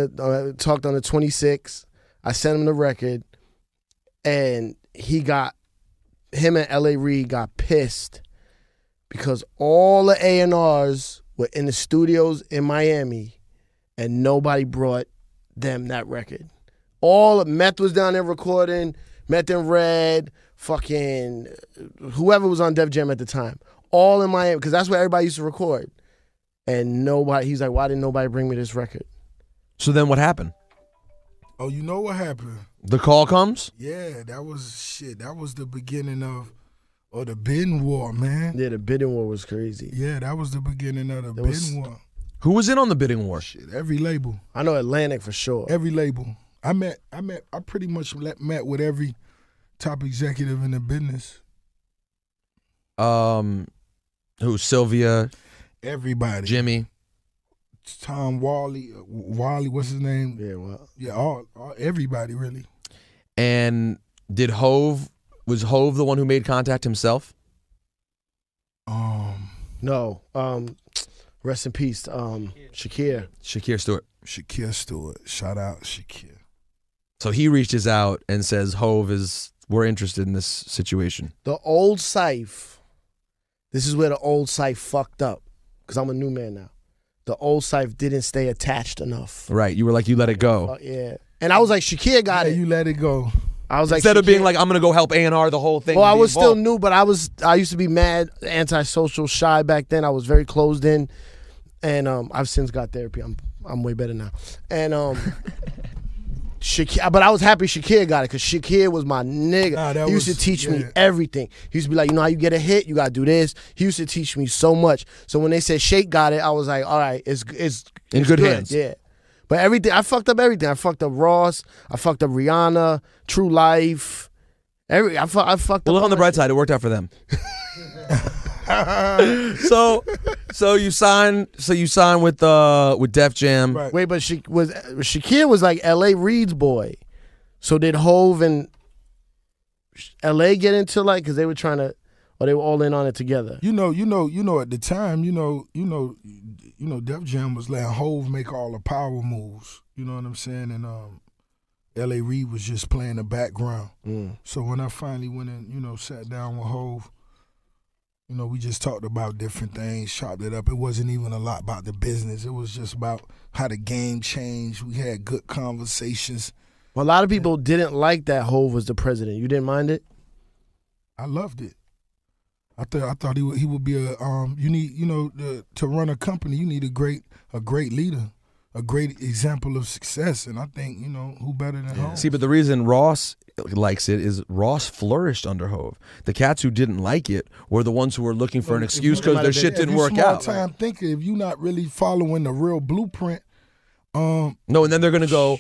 talked on the 26th. I sent him the record, and him and L.A. Reid got pissed because all the A&Rs were in the studios in Miami, and nobody brought them that record. All Meth was down there recording, Meth and Red, fucking whoever was on Def Jam at the time, all in Miami, because that's where everybody used to record. And he's like, why didn't nobody bring me this record? So then what happened? Oh, you know what happened? The call comes? Yeah, that was shit. That was the beginning of the bidding war, man. Yeah, the bidding war was crazy. Yeah, that was the beginning of the bidding war. Who was in on the bidding war? Shit, every label. I know Atlantic for sure. Every label. I pretty much met with every top executive in the business. Who? Sylvia? Everybody. Jimmy? Tom Wally, what's his name? Yeah, well. Yeah, all everybody really. And was Hove the one who made contact himself? No. Rest in peace. Shakir. Shakir Stewart. Shakir Stewart. Shout out Shakir. So he reaches out and says, we're interested in this situation. The old Syph. This is where the old Syph fucked up. Because I'm a new man now. The old Syph didn't stay attached enough. Right. You were like, you let it go. Yeah. And I was like, Shakir got it. You let it go. I was like, Instead of Shakir- being like, I'm going to go help A&R the whole thing. Well, I and be was still involved. new, but I used to be mad, antisocial, shy back then. I was very closed in. And I've since got therapy. I'm way better now. And Shakir, but I was happy Shakir got it because Shakir was my nigga. He used to teach me everything. He used to be like, you know how you get a hit? You got to do this. He used to teach me so much. So when they said Shake got it, I was like, all right, it's in good hands. Yeah. But everything, I fucked up everything. I fucked up Ross. I fucked up Rihanna, True Life. I fucked up. Well, look on the bright side. It worked out for them. So you sign with Def Jam. Right. Wait, but Shakir was like L.A. Reid's boy. So did Hove and L.A. get into because they were trying to, or they were all in on it together? You know. At the time, Def Jam was letting Hove make all the power moves. You know what I'm saying? And L.A. Reid was just playing the background. So when I finally went and sat down with Hove, You know, we just talked about different things, chopped it up. It wasn't even a lot about the business. It was just about how the game changed. We had good conversations. Well, a lot of people didn't like that Hov was the president. You didn't mind it? I loved it. I thought he would be a you need, you know, to run a company, you need a great leader, a great example of success, and I think, you know, who better than Hov? See, but the reason Ross likes it is Ross flourished under Hov. The cats who didn't like it were the ones who were looking for an excuse because their shit didn't work out. Small time thinker, if you're not really following the real blueprint, no, and then they're gonna go,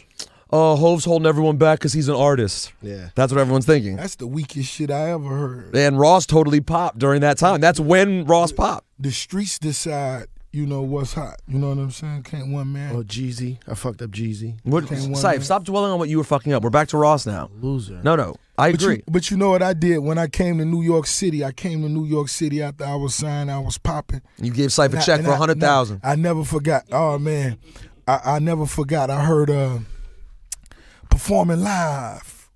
Hov's holding everyone back because he's an artist. Yeah. That's what everyone's thinking. that's the weakest shit I ever heard. And Ross totally popped during that time. That's when Ross popped. The streets decide, you know, what's hot. You know what I'm saying? Can't one man. Oh, Jeezy. I fucked up Jeezy. Saif, stop dwelling on what you were fucking up. We're back to Ross now. Loser. No, I agree. But you know what I did when I came to New York City? I came to New York City after I was signed. I was popping. You gave Saif a check for $100,000. I never forgot. Oh man, I never forgot. I heard performing live,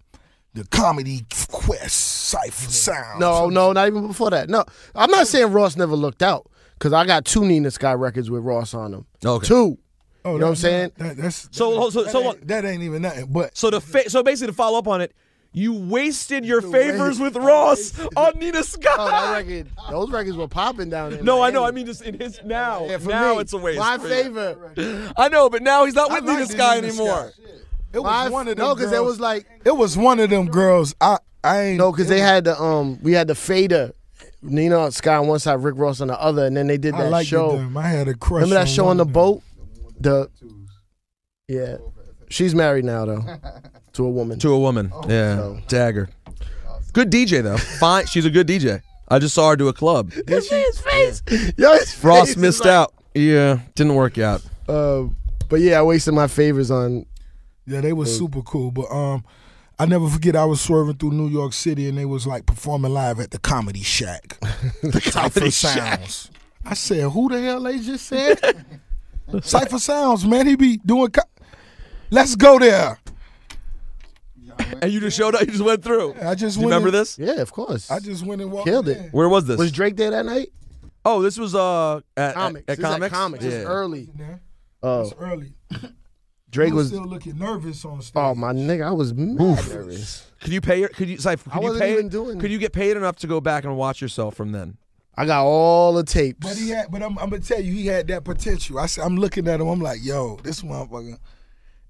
the comedy quest, Cypher Sounds. No, not even before that. No, I'm not saying Ross never looked out because I got 2 Nina Sky records with Ross on them. Okay. 2. Oh, You know what I'm saying? That ain't even nothing. But So basically to follow up on it, you wasted your favors with Ross on Nina Sky. Oh, that record, those records were popping down there. No, I know. I mean, just in his now. Yeah, for now me, it's a waste. my for you. favor. I know, but now he's not with I Nina like Sky Nina anymore. Sky. It was one of them. No, because it girls. was like It was one of them girls. I ain't. no, because they had the we had the fader, Nina Sky on one side, Rick Ross on the other, and then they did I that liked show. them. I had a crush. Remember that show one on the of them. boat? Yeah, she's married now though, to a woman. To a woman. Yeah. So. Dagger. Good DJ though. Fine. She's a good DJ. I just saw her do a club. His face. Yo, his Ross face missed is like, out. Yeah. Didn't work out. But yeah, I wasted my favors on. Yeah, they was super cool. But I never forget I was swerving through New York City and they was like performing live at the Comedy Shack. The Comedy Cypher Shack. Sounds. I said, who the hell they just said? Cypher Sounds, man. He be doing. Let's go there. And you just showed up. You just went through. I just Do you went remember in- this? Yeah, of course. I just went and walked Killed in. it. Where was this? Was Drake there that night? Oh, this was at Comics. at This is Comics. Comics. Yeah. It's early. Man, Oh, it's early. Drake You was. still looking nervous on stage. Oh my nigga, I was mad nervous. Could you pay? Could you? Saif, could I you wasn't pay? even doing- Could you get paid enough to go back and watch yourself from then? I got all the tapes. But I'm gonna tell you, he had that potential. I'm looking at him. I'm like, yo, this motherfucker.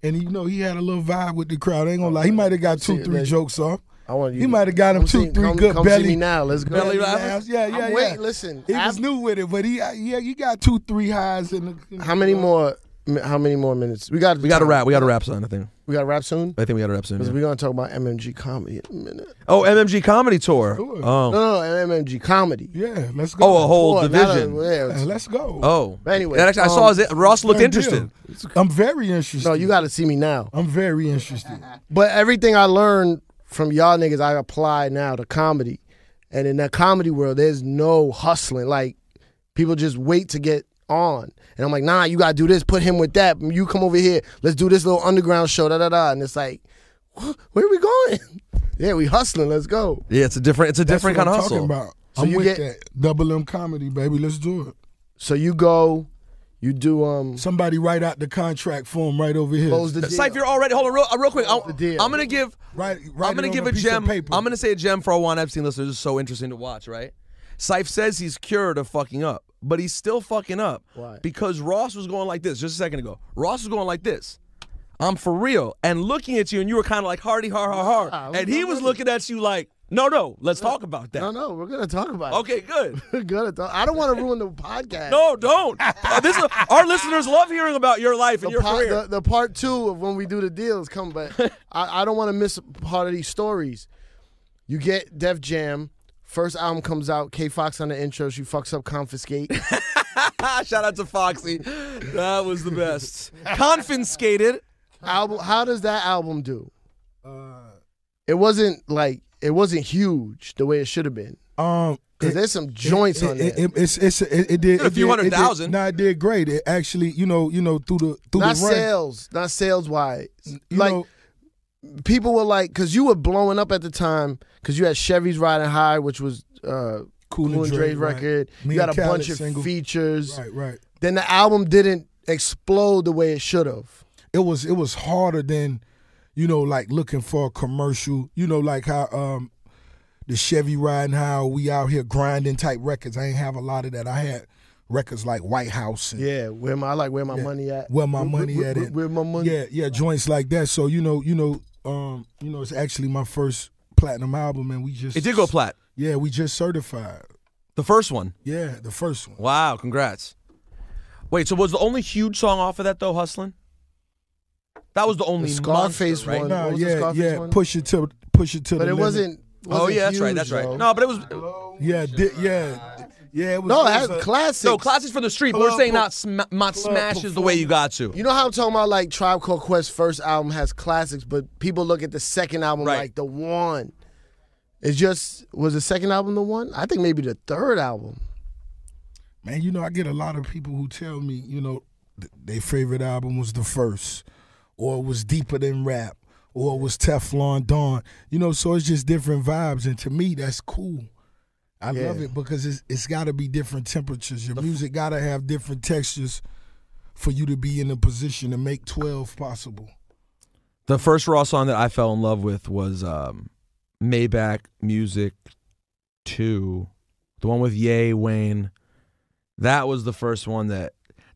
And you know, he had a little vibe with the crowd. I ain't gonna lie. He might have got 2-3 jokes off. I want you. He might have got him 2-3 good come belly. See me now. Let's go. Belly laughs. Yeah. I'm wait, listen. He was new with it, but he got 2-3 highs in the. How many more? How many more minutes? We got to wrap. We got to wrap soon. I think. We got to wrap soon. I think we got to wrap soon. Because Yeah. we're gonna talk about MMG comedy in a minute. Oh, MMG comedy tour. Sure. Oh. No, MMG comedy. Yeah, let's go. Oh, a whole Boy, division. Yeah, let's go. Oh. But anyway, And actually, I saw Ross looked Done interested. deal. I'm very interested. No, you got to see me now. I'm very interested. But everything I learned from y'all niggas, I apply now to comedy. And in that comedy world, there's no hustling. Like, people just wait to get on. And I'm like, nah, you gotta do this, put him with that. You come over here, let's do this little underground show, da-da-da. And it's like, where are we going? Yeah, we hustling, let's go. Yeah, it's a different That's kind what of I'm hustle. talking about. So I'm you with get- that. Double M comedy, baby. Let's do it. So you go, you do, Somebody write out the contract form right over here. close the deal. Saif, you're already. Hold on, real quick. the deal. I'm gonna give. Write I'm gonna it give on a piece of gem. paper. I'm gonna say a gem for our Juan Epstein listeners. This is so interesting to watch, right? Saif says he's cured of fucking up, but he's still fucking up. Why? Because Ross was going like this just a second ago. Ross was going like this. I'm for real, and looking at you, and you were kind of like hardy, har, and he was looking at you like, no, let's talk about that. No, we're gonna talk about it. Okay, good. We're gonna talk. I don't want to ruin the podcast. No, don't. Our listeners love hearing about your life and your career. The part 2 of when we do the deals come, but I don't want to miss part of these stories. You get Def Jam. First album comes out. K Fox on the intro. She fucks up Confiscate. Shout out to Foxy. That was the best. Confiscated. Album. How does that album do? It wasn't huge the way it should have been. Because there's some joints on there. It did A few 100,000. No, it did great. It actually, you know, through not the run. sales, not sales wise. You Like know, people were like, because you were blowing up at the time, because you had Chevy's Riding High, which was Cool and Dre's right. record. Me You got and a bunch Khaled of single. features. Right. Then the album didn't explode the way it should have. It was harder than, like looking for a commercial. Like how the Chevy riding, how we out here grinding type records. I ain't have a lot of that. I had records like White House. And, Yeah, where my money at? Where my money at? Where my money? Yeah, joints like that. So it's actually my first platinum album, and we just It did go plat. Yeah, we just certified. The first one. Yeah, the first one. Wow, congrats. Wait, so was the only huge song off of that though, Hustlin'? That was the only Scarface monster, right? one. Nah, What was the Scarface one? push it to But the it limit. wasn't. Oh yeah, that's right, huge, that's right. though. No, but it was Yeah, yeah. It was. No, it it has was a- classics. no classics for the street. But we're saying not Club smash is the way you got to. You know how I'm talking about, like, Tribe Called Quest's first album has classics, but people look at the second album Right. like the one. It's just, was the second album the one? I think maybe the third album. Man, I get a lot of people who tell me, their favorite album was the first, or it was Deeper Than Rap, or it was Teflon Dawn. So it's just different vibes, and to me, that's cool. I love it because it's got to be different temperatures. Your music got to have different textures for you to be in a position to make 12 possible. The first Raw song that I fell in love with was Maybach Music 2, the one with Ye, Wayne. That was the first one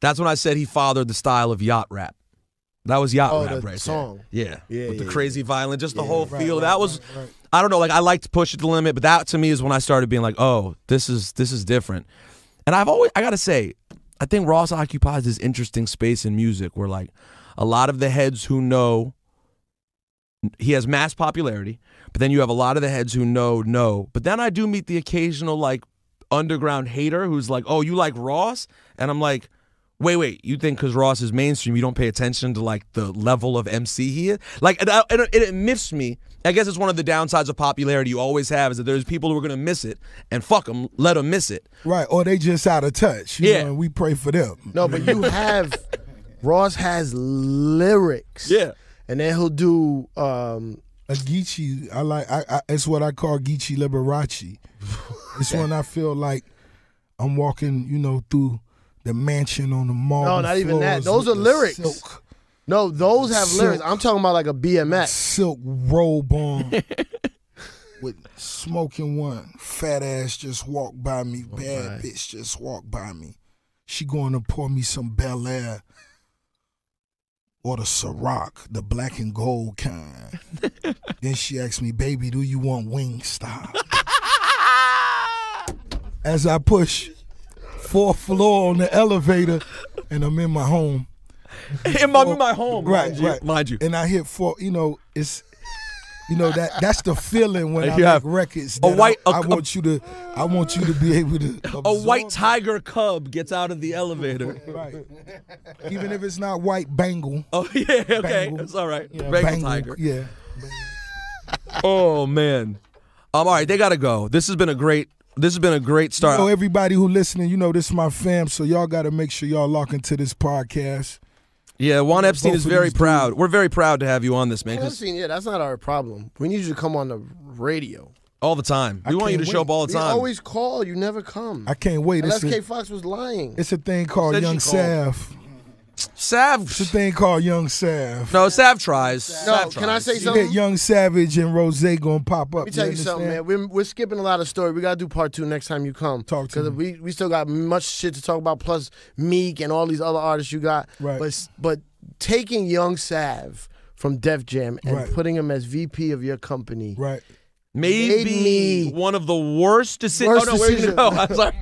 that's when I said he fathered the style of yacht rap. That was yacht rap the right song. there. Yeah. With the yeah, crazy violin, just the whole right, feel. right, That was, right. I don't know, like I liked Push It to the Limit, but that to me is when I started being like, oh, this is different. And I gotta say, I think Ross occupies this interesting space in music where like a lot of the heads who know, he has mass popularity, but then you have a lot of the heads who know. But then I do meet the occasional like underground hater who's like, oh, you like Ross? And I'm like, wait, you think because Ross is mainstream, you don't pay attention to like the level of MC he is? Like, it miffs me. I guess it's one of the downsides of popularity you always have is that there's people who are going to miss it, and fuck them, let them miss it. Right, or they just out of touch. You know, and we pray for them. No, but you have, Ross has lyrics. Yeah. And then he'll do, A Geechee, it's what I call Geechee Liberace. It's when I feel like I'm walking, through the mansion on the marble. No, not even that. floors Those are with the lyrics. silk no, those have Silk. lyrics. I'm talking about like a BMX. silk robe on with smoking one. Fat ass just walked by me. Bad bitch just walked by me. She going to pour me some Bel Air or the Ciroc, the black and gold kind. Then she asked me, baby, do you want Wingstop? As I push 4th floor on the elevator and I'm in my home. In my home, Right, mind you. And I hit it's that's the feeling when I You have make records. a That white- I want you to be able to A absorb white tiger cub gets out of the elevator. Right. Even if it's not white Bengal. Oh yeah, okay, Bengal. that's all right. Yeah, Bengal tiger. Yeah. Oh man. All right, they gotta go. This has been a great start. Everybody who listening, this is my fam, so y'all got to make sure y'all lock into this podcast. Yeah, Juan Epstein both is of very these proud. dudes. We're very proud to have you on this, man. 'cause That's not our problem. We need you to come on the radio. all the time. We want you to can't show up wait. all the We time. always call. You never come. I can't wait. Unless It's K a, Fox was lying. it's a thing called Said Young she called. Sav. Sav. It's a thing called Young Sav. No, Sav tries. No, Sav can I tries. say You something? hit Young Savage and Rose gonna pop up. Let me tell you something, man. We're skipping a lot of story. We gotta do part 2 next time you come. Talk to because we still got much shit to talk about. Plus Meek and all these other artists you got. Right. But taking Young Sav from Def Jam and Right. putting him as VP of your company. Right. Maybe Made me- one of the worst decisions. Worst Oh no, where are you decision. gonna go? I'm sorry.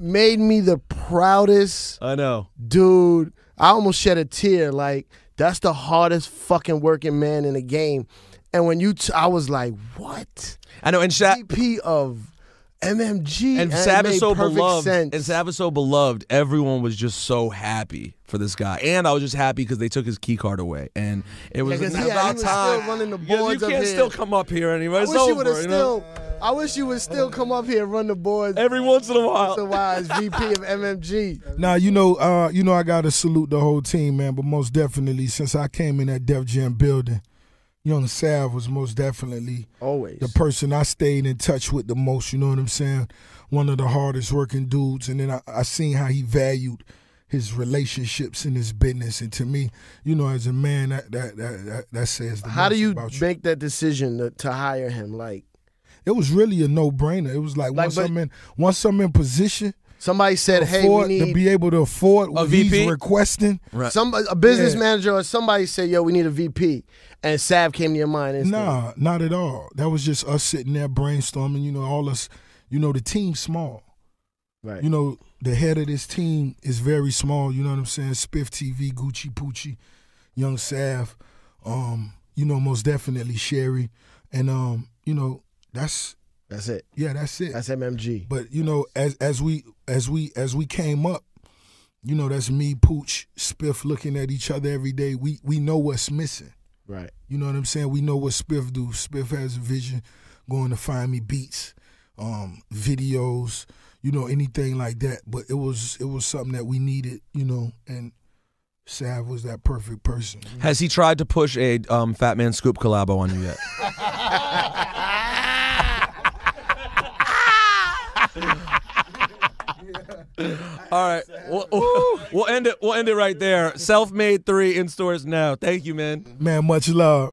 Made me the proudest I know. dude. I almost shed a tear. Like, that's the hardest fucking working man in the game. And when I was like, what? I know. And VP of MMG. And it Sav is made so perfect beloved. sense. And Sav is so beloved. Everyone was just so happy for this guy. And I was just happy because they took his key card away. And it was Yeah, 'cause, about he was time. still running the You boards up can't here. still come up here anymore. I It's wish you would have over, you know? I wish you would still come up here and run the boards Every once in a while. once in a while as VP of MMG. Now I gotta salute the whole team, man. But most definitely, since I came in that Def Jam building, Young Sav was most definitely Always. the person I stayed in touch with the most, you know what I'm saying? One of the hardest working dudes. And then I seen how he valued his relationships in his business. And to me, you know, as a man, that says the How most do you about you. make that decision to hire him? Like, It was really a no-brainer. It was like once I'm in position somebody said, hey, we afford, need to be able to afford what VP? he's requesting. Right. a business Yeah. manager or somebody said, yo, we need a VP. And Sav came to your mind instantly. Nah, not at all. That was just us sitting there brainstorming, you know, all us, you know, the team's small. Right. You know, the head of this team is very small, you know what I'm saying? Spiff TV, Gucci Poochie, Young Sav, you know, most definitely Sherry. And you know, that's it. yeah, that's it. That's MMG. But you know, as we came up, you know, that's me, Pooch, Spiff looking at each other every day. We know what's missing. Right. You know what I'm saying? We know what Spiff do. Spiff has a vision, going to find me beats, videos, you know, anything like that. But it was something that we needed, you know, and Sav was that perfect person. Has he tried to push a Fat Man Scoop collabo on you yet? All right, we'll end it. We'll end it right there. Self-Made 3 in stores now. Thank you, man. Man, much love.